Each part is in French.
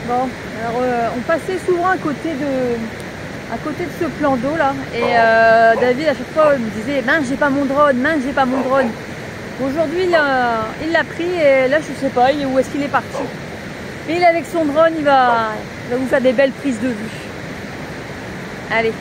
Bon, alors on passait souvent à côté de ce plan d'eau là, et David à chaque fois me disait mince j'ai pas mon drone, mince j'ai pas mon drone. Aujourd'hui il l'a pris et là je sais pas où est-ce qu'il est parti. Mais il avec son drone il va vous faire des belles prises de vue. Allez.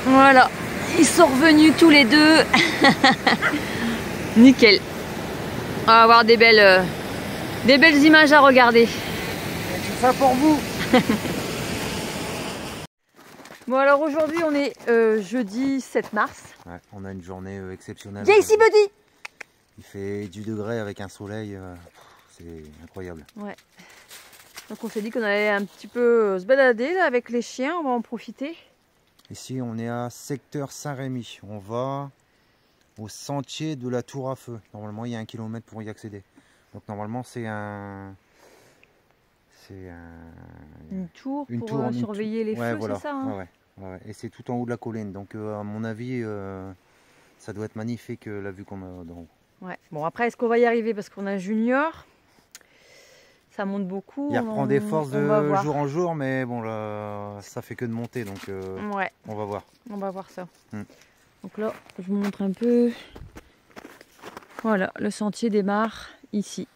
Voilà, ils sont revenus tous les deux. Nickel. On va avoir des belles images à regarder. Tout ça pour vous. Bon alors aujourd'hui on est jeudi 7 mars. Ouais, on a une journée exceptionnelle. Viens ici Buddy. Il fait 10 degrés avec un soleil, c'est incroyable. Ouais. Donc on s'est dit qu'on allait un petit peu se balader là, avec les chiens, on va en profiter. Ici on est à secteur Saint-Rémy, on va au sentier de la Tour à Feu. Normalement il y a 1 kilomètre pour y accéder. Donc normalement c'est une tour pour surveiller les feux, voilà. C'est ça hein ouais. Et c'est tout en haut de la colline, donc à mon avis ça doit être magnifique la vue qu'on a d'en haut. Ouais. Bon après est-ce qu'on va y arriver parce qu'on a Junior, ça monte beaucoup. Il reprend des forces de jour en jour, mais bon là ça fait que de monter, donc ouais. On va voir. On va voir ça. Donc là je vous montre un peu. Voilà, le sentier démarre ici.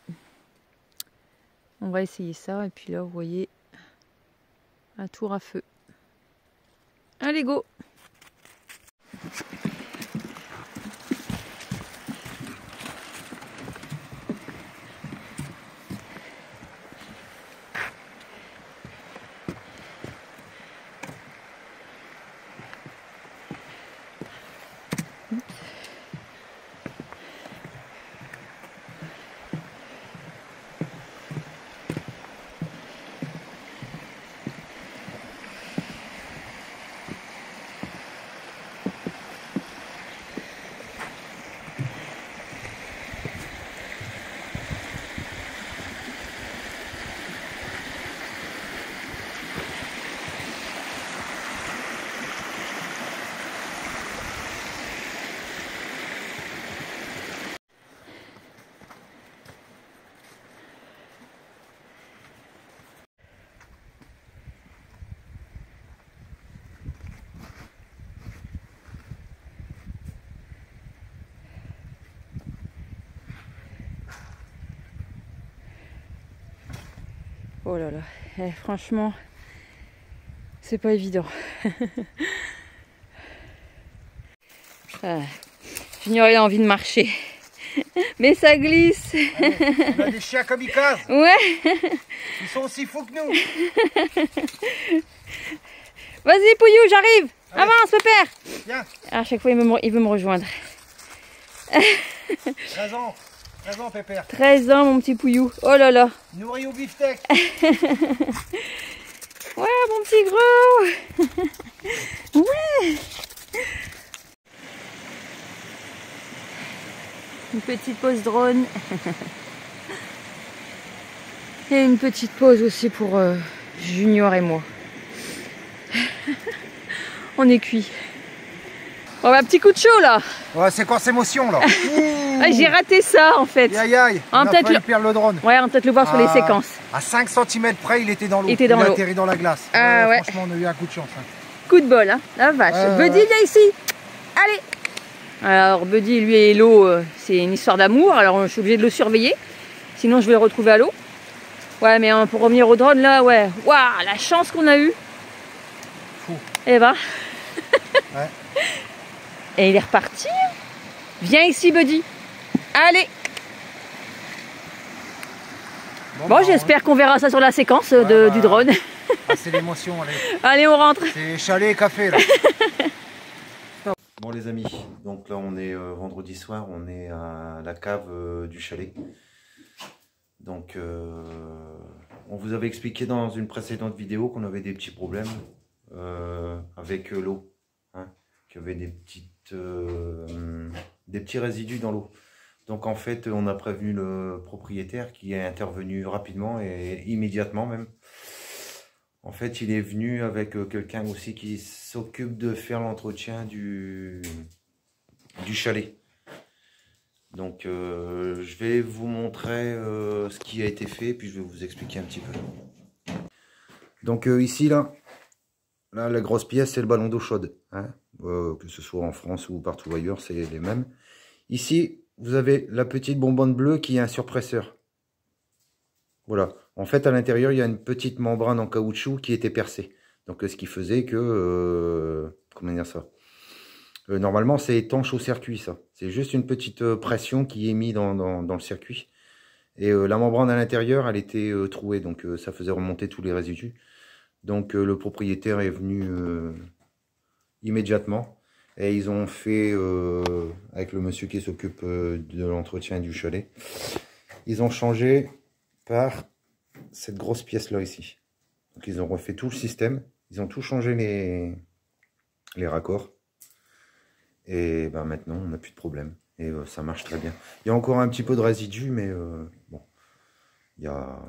On va essayer ça et puis là vous voyez la tour à feu. Allez go! Oh là là, franchement, c'est pas évident. Junior il a envie de marcher, mais ça glisse. Allez, on a des chiens kamikazes. Ouais. Ils sont aussi fous que nous. Vas-y Pouillou, j'arrive. Allez. Avance, Pépère. Viens. À chaque fois, il veut me rejoindre. 13 ans. 13 ans, Pépère. 13 ans, mon petit pouillou. Oh là là. Nourri au beefsteak. Ouais, mon petit gros. Ouais. Une petite pause drone. Et une petite pause aussi pour Junior et moi. On est cuit. Oh, un petit coup de chaud là. Ouais, c'est quoi cette émotion là? Ah, j'ai raté ça en fait. Aïe aïe. On On va a peut-être failli perdre le drone. Ouais, on va peut-être le voir sur les séquences. À 5 cm près, il était dans l'eau. Il était dans a l'eau. atterri dans la glace. Ouais. Franchement, on a eu un coup de chance. Hein. Coup de bol, hein. La vache. Buddy, viens ici. Allez. Alors, Buddy, lui et l'eau, c'est une histoire d'amour. Alors, je suis obligée de le surveiller. Sinon, je vais le retrouver à l'eau. Ouais, mais pour revenir au drone, là, ouais. Waouh, la chance qu'on a eue. Fou. Eh ben. Ouais. Et il est reparti. Viens ici, Buddy. Allez. Bon, j'espère qu'on verra ça sur la séquence du drone. Ah, c'est l'émotion, allez. Allez, on rentre. C'est chalet et café, là. Bon, les amis, donc là, on est vendredi soir, on est à la cave du chalet. Donc, on vous avait expliqué dans une précédente vidéo qu'on avait des petits problèmes avec l'eau. Hein, qu'il y avait des petits résidus dans l'eau. Donc en fait, on a prévenu le propriétaire qui est intervenu rapidement et immédiatement même. En fait, il est venu avec quelqu'un aussi qui s'occupe de faire l'entretien du chalet. Donc je vais vous montrer ce qui a été fait, puis je vais vous expliquer un petit peu. Donc ici, là, la grosse pièce, c'est le ballon d'eau chaude. Hein, que ce soit en France ou partout ailleurs, c'est les mêmes. Ici, vous avez la petite bonbonne bleue qui est un surpresseur. Voilà. En fait, à l'intérieur, il y a une petite membrane en caoutchouc qui était percée. Donc, ce qui faisait que... comment dire ça? Normalement, c'est étanche au circuit, ça. C'est juste une petite pression qui est mise dans le circuit. Et la membrane à l'intérieur, elle était trouée. Donc, ça faisait remonter tous les résidus. Donc, le propriétaire est venu immédiatement. Et ils ont fait, avec le monsieur qui s'occupe de l'entretien du chalet, ils ont changé par cette grosse pièce-là ici. Donc ils ont refait tout le système, ils ont tout changé les raccords. Et ben maintenant, on n'a plus de problème. Et ça marche très bien. Il y a encore un petit peu de résidus, mais bon, il y a...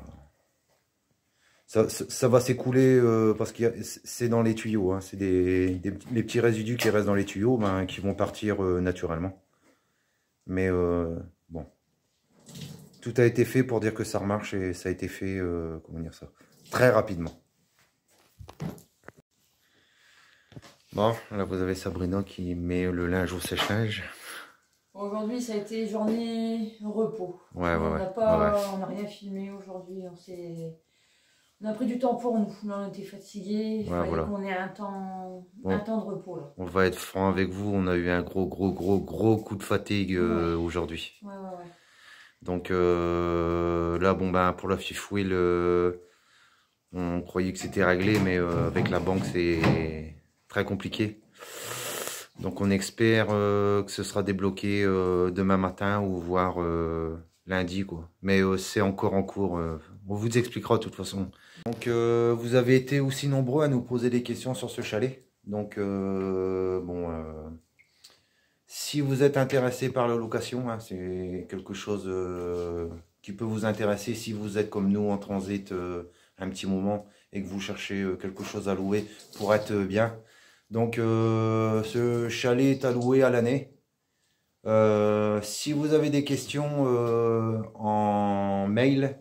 Ça va s'écouler parce que c'est dans les tuyaux. Hein. C'est les petits résidus qui restent dans les tuyaux qui vont partir naturellement. Mais bon, tout a été fait pour dire que ça remarche et ça a été fait, comment dire ça, très rapidement. Bon, là vous avez Sabrina qui met le linge au séchage. Aujourd'hui, ça a été journée repos. Ouais. On n'a rien filmé aujourd'hui. On a pris du temps pour nous. Là, on était fatigués. Il fallait qu'on ait un temps de repos. Là. On va être franc avec vous. On a eu un gros coup de fatigue aujourd'hui. Ouais. Donc là, bon pour la fifouille, on croyait que c'était réglé, mais avec la banque, c'est très compliqué. Donc on espère que ce sera débloqué demain matin ou voire lundi, quoi. Mais c'est encore en cours. On vous expliquera de toute façon. Donc vous avez été aussi nombreux à nous poser des questions sur ce chalet. Donc si vous êtes intéressé par la location, hein, c'est quelque chose qui peut vous intéresser si vous êtes comme nous en transit un petit moment et que vous cherchez quelque chose à louer pour être bien. Donc ce chalet est à louer à l'année. Si vous avez des questions en mail,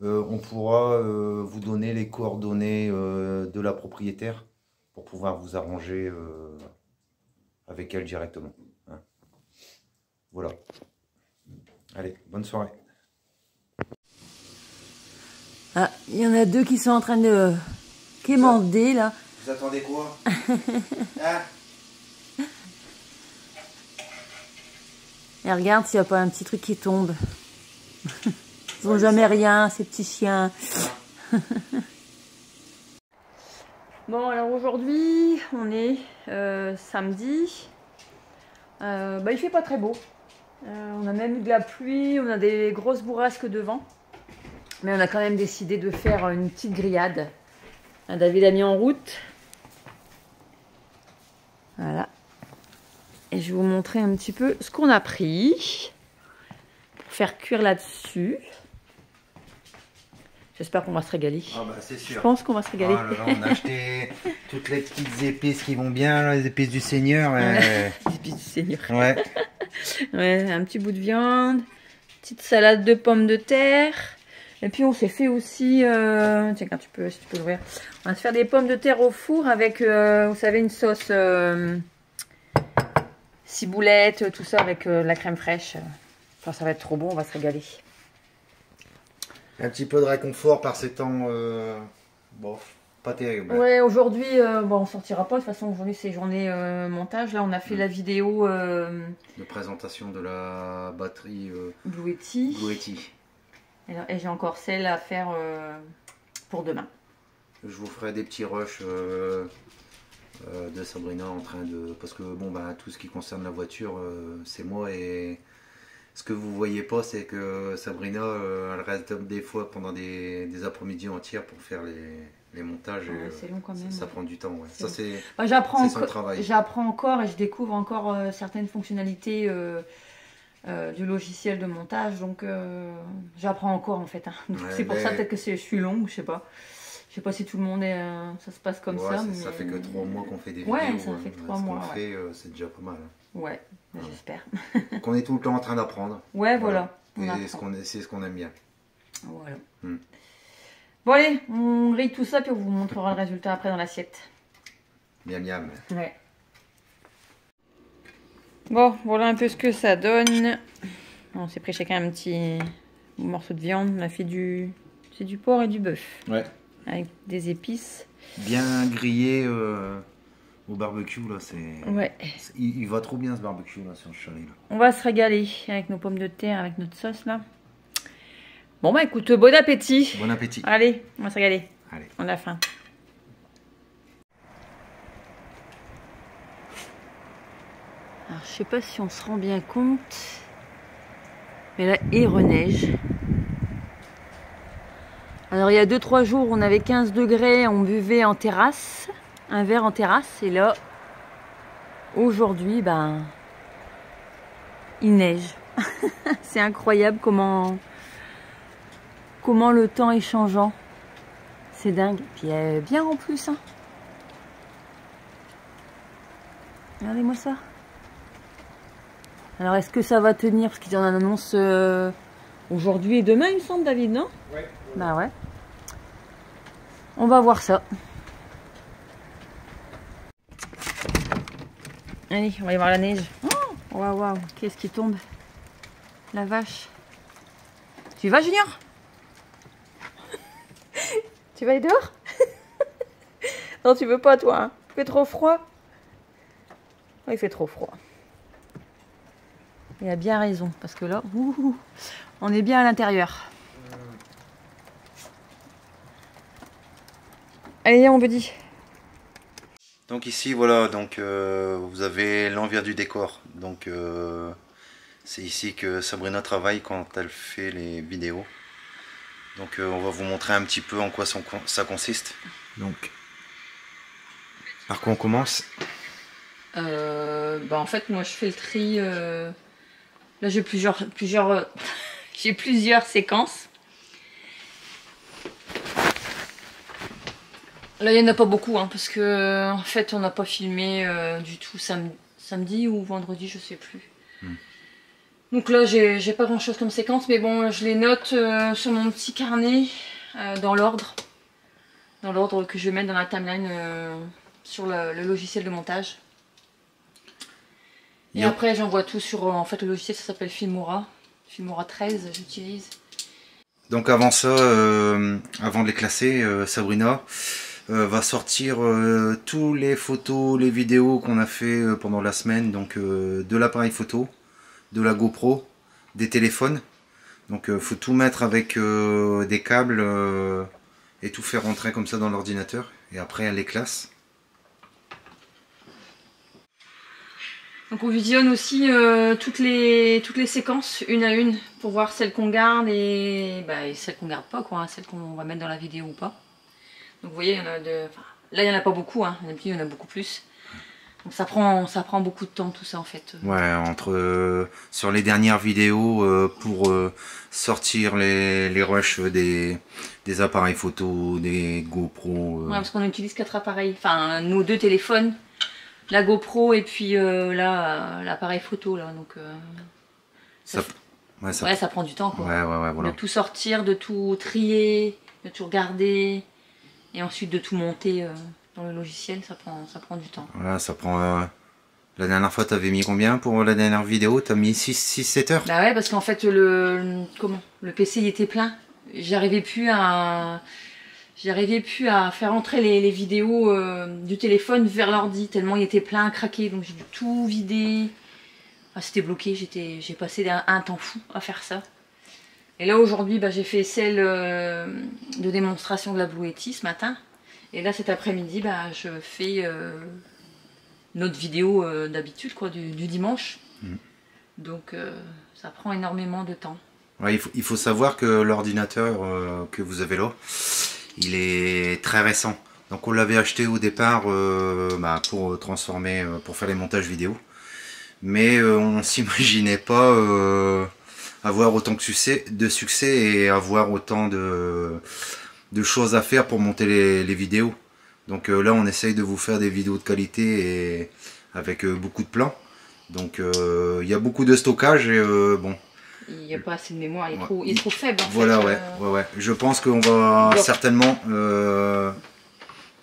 on pourra vous donner les coordonnées de la propriétaire pour pouvoir vous arranger avec elle directement. Hein. Voilà. Allez, bonne soirée. Ah, il y en a deux qui sont en train de quémander là. Vous attendez quoi? Ah. Et regarde s'il n'y a pas un petit truc qui tombe. Ils n'ont jamais rien, ces petits chiens. Bon, alors aujourd'hui, on est samedi. Il fait pas très beau. On a même eu de la pluie, on a des grosses bourrasques de vent. Mais on a quand même décidé de faire une petite grillade. David a mis en route. Voilà. Et je vais vous montrer un petit peu ce qu'on a pris pour faire cuire là-dessus. J'espère qu'on va se régaler. Ah bah c'est sûr. Je pense qu'on va se régaler. Oh là là, on a acheté toutes les petites épices qui vont bien, là, les épices du Seigneur. Les épices du Seigneur. Ouais. Ouais, un petit bout de viande, petite salade de pommes de terre. Et puis on s'est fait aussi, tiens, si tu peux l'ouvrir. On va se faire des pommes de terre au four avec, vous savez, une sauce ciboulette, tout ça avec la crème fraîche. Enfin, ça va être trop bon, on va se régaler. Un petit peu de réconfort par ces temps, bon, pas terrible. Ouais, aujourd'hui, on sortira pas. De toute façon, aujourd'hui c'est journée montage. Là, on a fait la vidéo de présentation de la batterie Blue Yeti. Blue Yeti. Et j'ai encore celle à faire pour demain. Je vous ferai des petits rushs de Sabrina en train de... Parce que bon, bah, tout ce qui concerne la voiture, c'est moi et... Ce que vous voyez pas, c'est que Sabrina, elle reste des fois pendant des après-midi entières pour faire les montages. C'est long quand même. Ça prend du temps, ouais. Ça, c'est son travail. J'apprends encore et je découvre encore certaines fonctionnalités du logiciel de montage. Donc, j'apprends encore en fait. Hein. Ouais, c'est pour ça peut-être que je suis longue, je sais pas. Je sais pas si tout le monde ça se passe comme ça. Mais... Ça fait que 3 mois qu'on fait des vidéos. Ouais, ça fait que 3 mois. C'est déjà pas mal. Ouais, j'espère. Donc on est tout le temps en train d'apprendre. Ouais, voilà. Et c'est ce qu'on aime bien. Voilà. Bon allez, on grille tout ça puis on vous montrera le résultat après dans l'assiette. Miam miam. Ouais. Bon, voilà un peu ce que ça donne. On s'est pris chacun un petit morceau de viande. On a fait c'est du porc et du bœuf. Ouais. Avec des épices. Bien grillé au barbecue là, Ouais. Il va trop bien ce barbecue là sur le chalet là. On va se régaler avec nos pommes de terre, avec notre sauce là. Bon bah écoute, bon appétit. Bon appétit. Allez, on va se régaler. Allez. On a faim. Alors je sais pas si on se rend bien compte, mais là il reneige. Alors il y a 2-3 jours on avait 15 degrés, on buvait en terrasse, un verre en terrasse, et là aujourd'hui il neige. C'est incroyable comment le temps est changeant. C'est dingue. Puis bien en plus. Hein. Regardez-moi ça. Alors est-ce que ça va tenir? Parce qu'ils en annoncent aujourd'hui et demain, il me semble, David, non? Ouais. Bah ouais. On va voir ça. Allez, on va y voir la neige. Oh, waouh, waouh, qu'est-ce qui tombe? La vache. Tu y vas, Junior? Tu vas aller dehors? Non, tu veux pas, toi. Hein. Il fait trop froid. Oh, il fait trop froid. Il a bien raison, parce que là, on est bien à l'intérieur. Allez, on buddy. Donc ici, voilà, donc vous avez l'envers du décor. Donc c'est ici que Sabrina travaille quand elle fait les vidéos. Donc on va vous montrer un petit peu en quoi ça consiste. Donc, par quoi on commence? En fait, moi je fais le tri. Là j'ai j'ai plusieurs séquences. Là il n'y en a pas beaucoup, hein, parce que en fait on n'a pas filmé du tout samedi ou vendredi, je sais plus. Donc là j'ai pas grand chose comme séquence, mais bon, je les note sur mon petit carnet dans l'ordre que je vais mettre dans la timeline sur le logiciel de montage. Et après j'envoie tout sur, en fait le logiciel ça s'appelle Filmora 13 j'utilise. Donc avant ça, avant de les classer, Sabrina va sortir tous les photos, les vidéos qu'on a fait pendant la semaine, donc de l'appareil photo, de la GoPro, des téléphones. Donc faut tout mettre avec des câbles et tout faire rentrer comme ça dans l'ordinateur. Et après elle les classe. Donc on visionne aussi toutes les séquences une à une pour voir celles qu'on garde et celles qu'on garde pas, quoi, hein, celles qu'on va mettre dans la vidéo ou pas. Donc vous voyez, il y en a là il n'y en a pas beaucoup, hein. D'habitude il y en a beaucoup plus. Donc ça prend beaucoup de temps tout ça en fait. Ouais, sur les dernières vidéos pour sortir les rushs des appareils photo, des GoPro. Ouais, parce qu'on utilise 4 appareils, enfin nos 2 téléphones. La GoPro et puis là l'appareil photo là, donc ça prend du temps quoi. Ouais, voilà. De tout sortir, de tout trier, de tout regarder et ensuite de tout monter dans le logiciel, ça prend du temps. Voilà, ça prend. La dernière fois t'avais mis combien pour la dernière vidéo? T'as mis 6-7 heures? Bah ouais, parce qu'en fait le PC il était plein. J'arrivais plus à faire entrer les vidéos du téléphone vers l'ordi, tellement il était plein, craqué, donc j'ai dû tout vider. Enfin, c'était bloqué, j'ai passé un temps fou à faire ça. Et là aujourd'hui, j'ai fait celle de démonstration de la Blue Yeti ce matin. Et là cet après-midi, je fais notre vidéo d'habitude, quoi, du dimanche. Donc ça prend énormément de temps. Ouais, il faut savoir que l'ordinateur que vous avez là, il est très récent. Donc on l'avait acheté au départ pour transformer, pour faire les montages vidéo. Mais on s'imaginait pas avoir autant de succès et avoir autant de choses à faire pour monter les vidéos. Donc là on essaye de vous faire des vidéos de qualité et avec beaucoup de plans. Donc il y a beaucoup de stockage et bon. Il n'y a pas assez de mémoire, il est trop faible en voilà, fait. Ouais. Je pense qu'on va certainement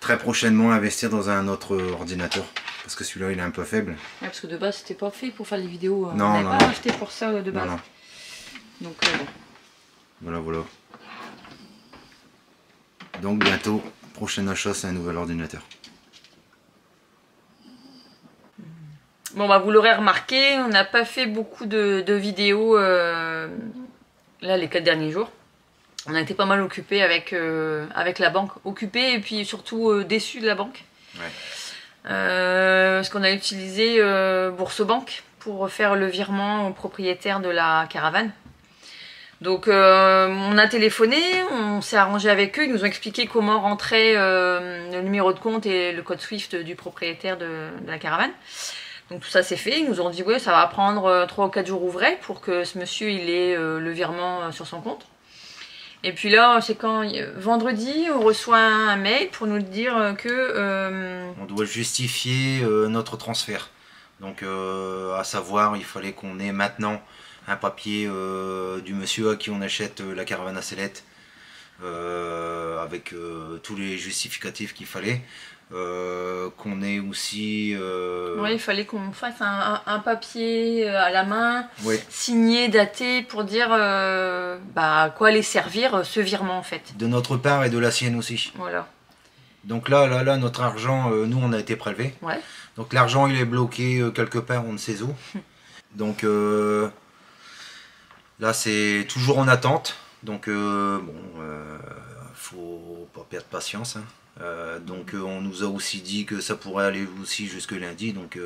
très prochainement investir dans un autre ordinateur. Parce que celui-là il est un peu faible. Ouais, parce que de base c'était pas fait pour faire les vidéos. Non, on n'avait pas acheté pour ça de base. Non. Donc bon. Voilà. Donc bientôt, prochain achat c'est un nouvel ordinateur. Bon vous l'aurez remarqué, on n'a pas fait beaucoup de vidéos là les 4 derniers jours. On a été pas mal occupés avec la banque. Occupés et puis surtout déçus de la banque. Ouais. Parce qu'on a utilisé Bourse-Banque pour faire le virement au propriétaire de la caravane. Donc on a téléphoné, on s'est arrangé avec eux, ils nous ont expliqué comment rentrer le numéro de compte et le code SWIFT du propriétaire de la caravane. Donc tout ça c'est fait, ils nous ont dit ouais ça va prendre 3 ou 4 jours ouvrés pour que ce monsieur il ait le virement sur son compte. Et puis là c'est quand vendredi on reçoit un mail pour nous dire que on doit justifier notre transfert. Donc à savoir il fallait qu'on ait maintenant un papier du monsieur à qui on achète la caravane à sellette avec tous les justificatifs qu'il fallait. Qu'on ait aussi... Ouais, il fallait qu'on fasse un papier à la main, oui. Signé, daté, pour dire à quoi allait servir ce virement en fait. De notre part et de la sienne aussi. Voilà. Donc là notre argent, nous on a été prélevé. Ouais. Donc l'argent il est bloqué quelque part, on ne sait où. Donc là c'est toujours en attente. Donc faut pas perdre patience. Hein. Donc on nous a aussi dit que ça pourrait aller aussi jusque lundi, donc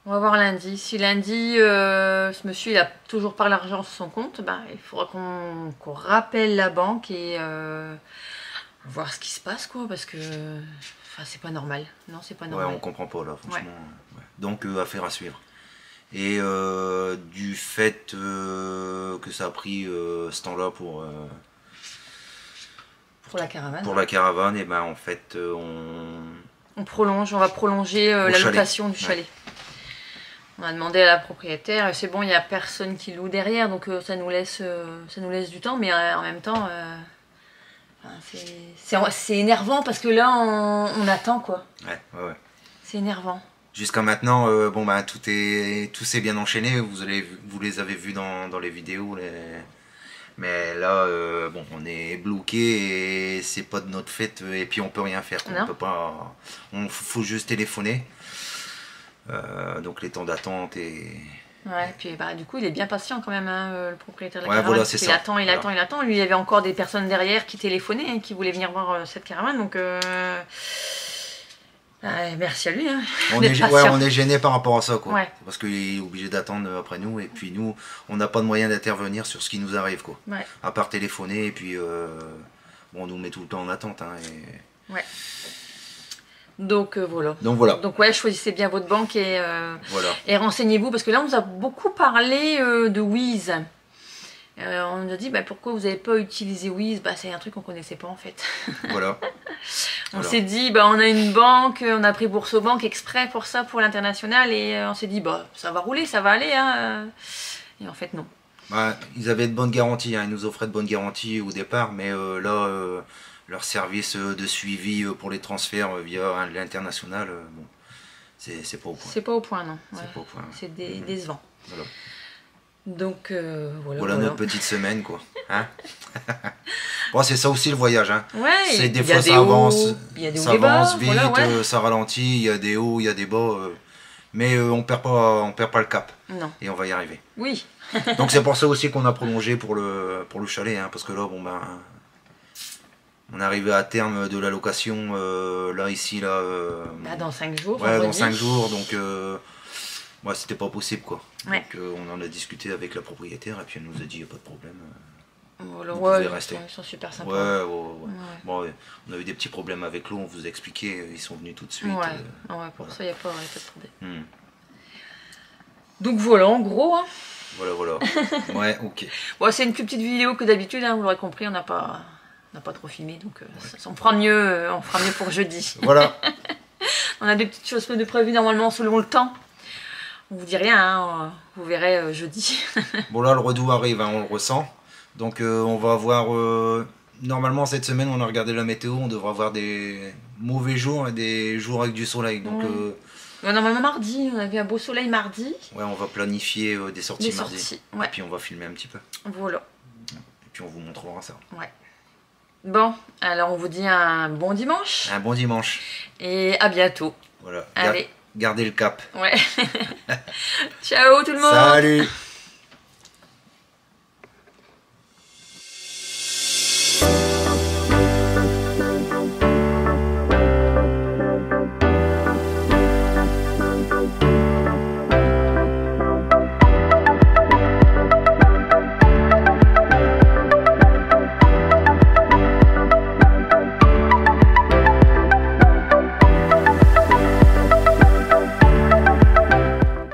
on va voir lundi. Si lundi ce monsieur il a toujours pas l'argent sur son compte, il faudra qu'on rappelle la banque et voir ce qui se passe quoi, parce que c'est pas normal. Non, c'est pas normal. Ouais, on comprend pas là, franchement. Ouais. Donc affaire à suivre. Et du fait que ça a pris ce temps-là pour la caravane. Pour la caravane, et en fait on va prolonger la location du chalet. On a demandé à la propriétaire, c'est bon, il n'y a personne qui loue derrière, donc ça nous laisse du temps, mais en même temps c'est énervant parce que là on attend quoi. Ouais. C'est énervant. Jusqu'à maintenant, tout s'est bien enchaîné, vous les avez vus dans les vidéos. Mais là, on est bloqué et c'est pas de notre fait et puis on peut rien faire. On peut pas. Faut juste téléphoner. Donc les temps d'attente Ouais, puis bah, du coup, il est bien patient quand même, hein, le propriétaire de la Ouais, caravane. voilà, c'est ça. Il attend. Lui, il y avait encore des personnes derrière qui téléphonaient, hein, qui voulaient venir voir cette caravane. Donc, merci à lui hein, d'être patient. On est gêné par rapport à ça, quoi. Ouais. Parce qu'il est obligé d'attendre après nous. Et puis nous, on n'a pas de moyen d'intervenir sur ce qui nous arrive, quoi. Ouais. À part téléphoner. Et puis, bon, on nous met tout le temps en attente. Hein, Ouais. Donc voilà. Donc ouais, choisissez bien votre banque et renseignez-vous parce que là on nous a beaucoup parlé de Wiz. On nous a dit pourquoi vous n'avez pas utilisé Wiz, c'est un truc qu'on connaissait pas en fait. Voilà. On s'est dit on a une banque, on a pris Boursorama exprès pour ça, pour l'international et on s'est dit ça va rouler, ça va aller hein. Et en fait non. Ils avaient de bonnes garanties, hein. Ils nous offraient de bonnes garanties au départ, mais là leur service de suivi pour les transferts via l'international, bon, c'est pas au point. C'est pas au point, non. Ouais. C'est pas au point. C'est décevant. Voilà. Donc, voilà notre petite semaine, quoi. Hein. Bon, c'est ça aussi le voyage. Hein. Ouais, c'est des fois ça avance, ça avance vite, voilà, ça ralentit, il y a des hauts, il y a des bas. Mais on perd pas le cap. Non. Et on va y arriver. Oui. Donc c'est pour ça aussi qu'on a prolongé pour le chalet, hein, parce que là, on est arrivé à terme de la location, dans 5 jours. Ouais, dans 5 jours, donc c'était pas possible, quoi. Ouais. Donc on en a discuté avec la propriétaire, et puis elle nous a dit, il n'y a pas de problème. Voilà, vous pouvez rester. Ils sont super sympas. Ouais. Bon, on a eu des petits problèmes avec l'eau, on vous a expliqué, ils sont venus tout de suite. Pour ça, il n'y a pas de problème. Hmm. Donc voilà, en gros. Hein. Voilà. Ouais, ok. Bon, c'est une plus petite vidéo que d'habitude, hein, vous l'aurez compris, on n'a pas trop filmé, donc on fera mieux pour jeudi. Voilà. On a des petites choses de prévues normalement selon le temps. On vous dit rien, hein, vous verrez jeudi. Bon là, le redout arrive, hein, on le ressent. Donc on va avoir... normalement, cette semaine, on a regardé la météo, on devra avoir des mauvais jours et des jours avec du soleil. Donc, normalement mardi, on avait un beau soleil mardi. Ouais, on va planifier des sorties mardi. Ouais. Et puis on va filmer un petit peu. Voilà. Et puis on vous montrera ça. Ouais. Bon, alors on vous dit un bon dimanche. Un bon dimanche. Et à bientôt. Voilà. Allez. Gardez le cap. Ouais. Ciao tout le monde. Salut.